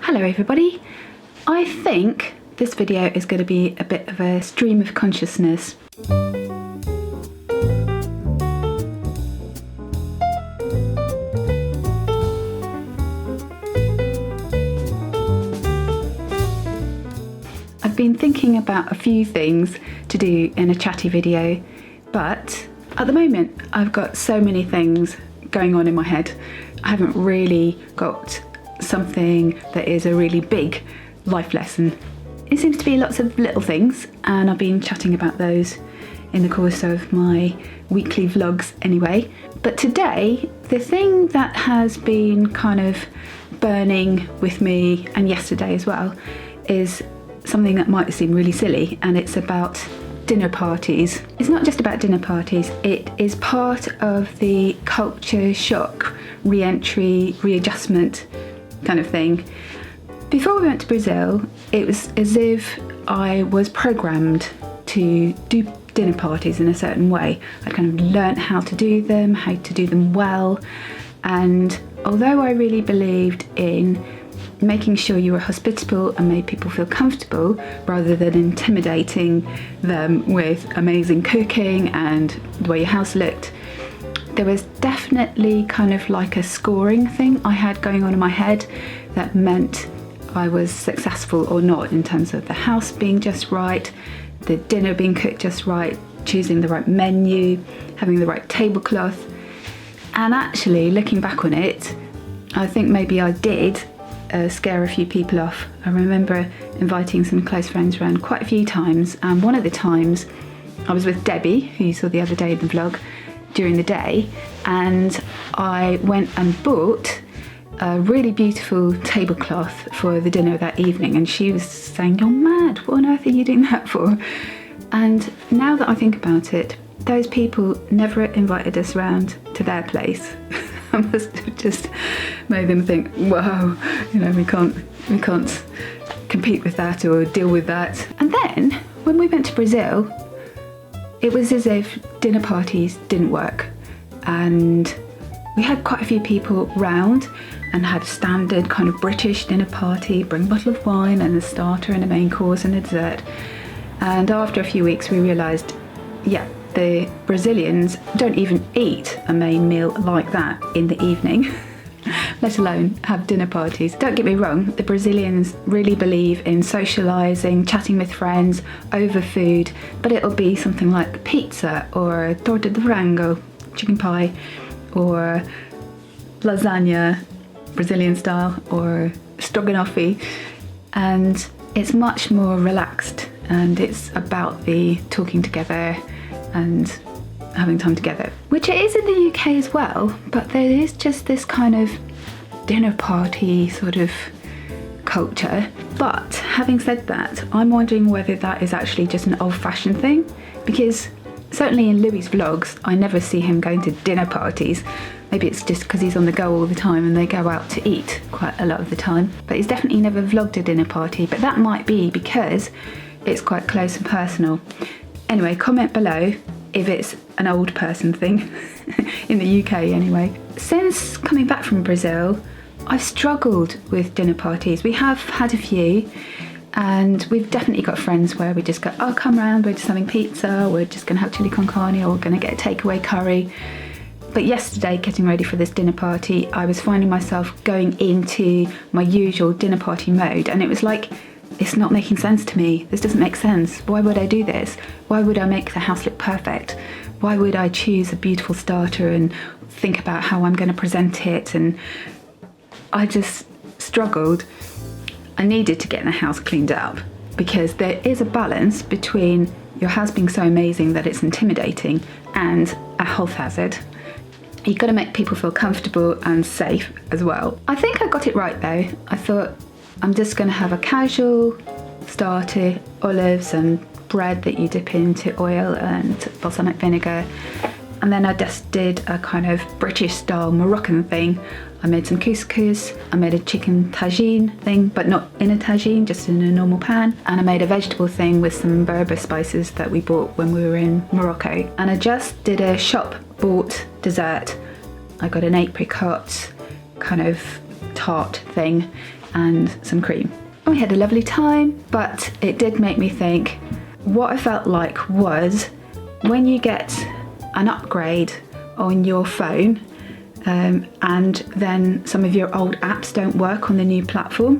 Hello everybody. I think this video is going to be a bit of a stream of consciousness. I've been thinking about a few things to do in a chatty video, but at the moment I've got so many things going on in my head. I haven't really got something that is a really big life lesson. It seems to be lots of little things, and I've been chatting about those in the course of my weekly vlogs anyway. But today, the thing that has been kind of burning with me, and yesterday as well, is something that might seem really silly, and it's about dinner parties. It's not just about dinner parties, it is part of the culture shock, re-entry, readjustment kind of thing. Before we went to Brazil, it was as if I was programmed to do dinner parties in a certain way. I'd kind of learnt how to do them well, and although I really believed in making sure you were hospitable and made people feel comfortable rather than intimidating them with amazing cooking and the way your house looked, there was definitely kind of like a scoring thing I had going on in my head that meant I was successful or not, in terms of the house being just right, the dinner being cooked just right, choosing the right menu, having the right tablecloth. And actually, looking back on it, I think maybe I did scare a few people off. I remember inviting some close friends around quite a few times, and one of the times I was with Debbie, who you saw the other day in the vlog, during the day, and I went and bought a really beautiful tablecloth for the dinner that evening, and she was saying, "You're mad, what on earth are you doing that for?" And now that I think about it, those people never invited us round to their place. I must have just made them think, whoa, you know, we can't compete with that or deal with that. And then when we went to Brazil, it was as if dinner parties didn't work, and we had quite a few people round and had a standard kind of British dinner party, bring a bottle of wine and a starter and a main course and a dessert. And after a few weeks we realised, yeah, the Brazilians don't even eat a main meal like that in the evening, let alone have dinner parties. Don't get me wrong, the Brazilians really believe in socialising, chatting with friends over food, but it'll be something like pizza or torta de frango, chicken pie, or lasagna, Brazilian style, or stroganoff, and it's much more relaxed, and it's about the talking together and having time together, which it is in the UK as well, but there is just this kind of dinner party sort of culture. But having said that, I'm wondering whether that is actually just an old-fashioned thing, because certainly in Louis's vlogs I never see him going to dinner parties. Maybe it's just because he's on the go all the time and they go out to eat quite a lot of the time, but he's definitely never vlogged a dinner party. But that might be because it's quite close and personal. Anyway, comment below if it's an old person thing, in the UK anyway. Since coming back from Brazil, I've struggled with dinner parties. We have had a few, and we've definitely got friends where we just go, oh, come round, we're just having pizza, we're just gonna have chili con carne, or we're gonna get a takeaway curry. But yesterday, getting ready for this dinner party, I was finding myself going into my usual dinner party mode, and it was like, it's not making sense to me. This doesn't make sense. Why would I do this? Why would I make the house look perfect? Why would I choose a beautiful starter and think about how I'm going to present it? And I just struggled. I needed to get the house cleaned up, because there is a balance between your house being so amazing that it's intimidating and a health hazard. You've got to make people feel comfortable and safe as well. I think I got it right though. I thought, I'm just going to have a casual starter, olives and bread that you dip into oil and balsamic vinegar. And then I just did a kind of British style Moroccan thing. I made some couscous, I made a chicken tagine thing, but not in a tagine, just in a normal pan. And I made a vegetable thing with some Berber spices that we bought when we were in Morocco. And I just did a shop bought dessert. I got an apricot kind of tart thing and some cream. We had a lovely time, but it did make me think. What I felt like was when you get an upgrade on your phone and then some of your old apps don't work on the new platform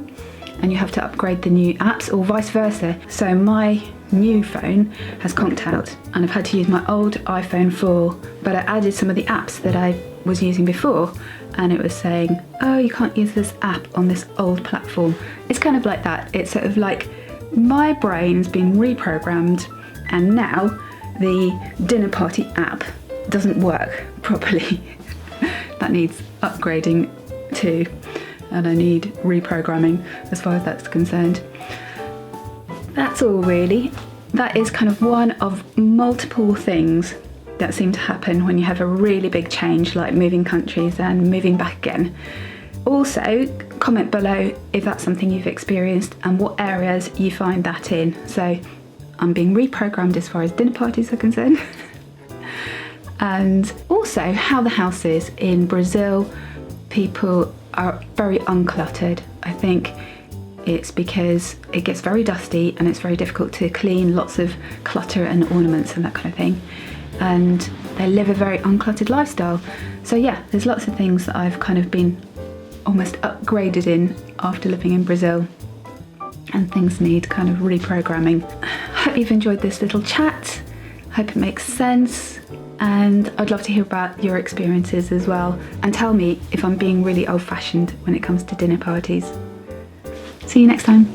and you have to upgrade the new apps, or vice versa. So my new phone has conked out and I've had to use my old iPhone 4, but I added some of the apps that I was using before and it was saying, oh, you can't use this app on this old platform. It's kind of like that. It's sort of like my brain's been reprogrammed and now the dinner party app doesn't work properly. That needs upgrading too, and I need reprogramming as far as that's concerned. That's all really. That is kind of one of multiple things that seem to happen when you have a really big change like moving countries and moving back again. Also, comment below if that's something you've experienced and what areas you find that in. So I'm being reprogrammed as far as dinner parties are concerned. And also how the house is in Brazil. People are very uncluttered. I think it's because it gets very dusty and it's very difficult to clean, lots of clutter and ornaments and that kind of thing. And they live a very uncluttered lifestyle. So yeah, there's lots of things that I've kind of been almost upgraded in after living in Brazil, and things need kind of reprogramming. Hope you've enjoyed this little chat. Hope it makes sense, and I'd love to hear about your experiences as well, and tell me if I'm being really old-fashioned when it comes to dinner parties. See you next time.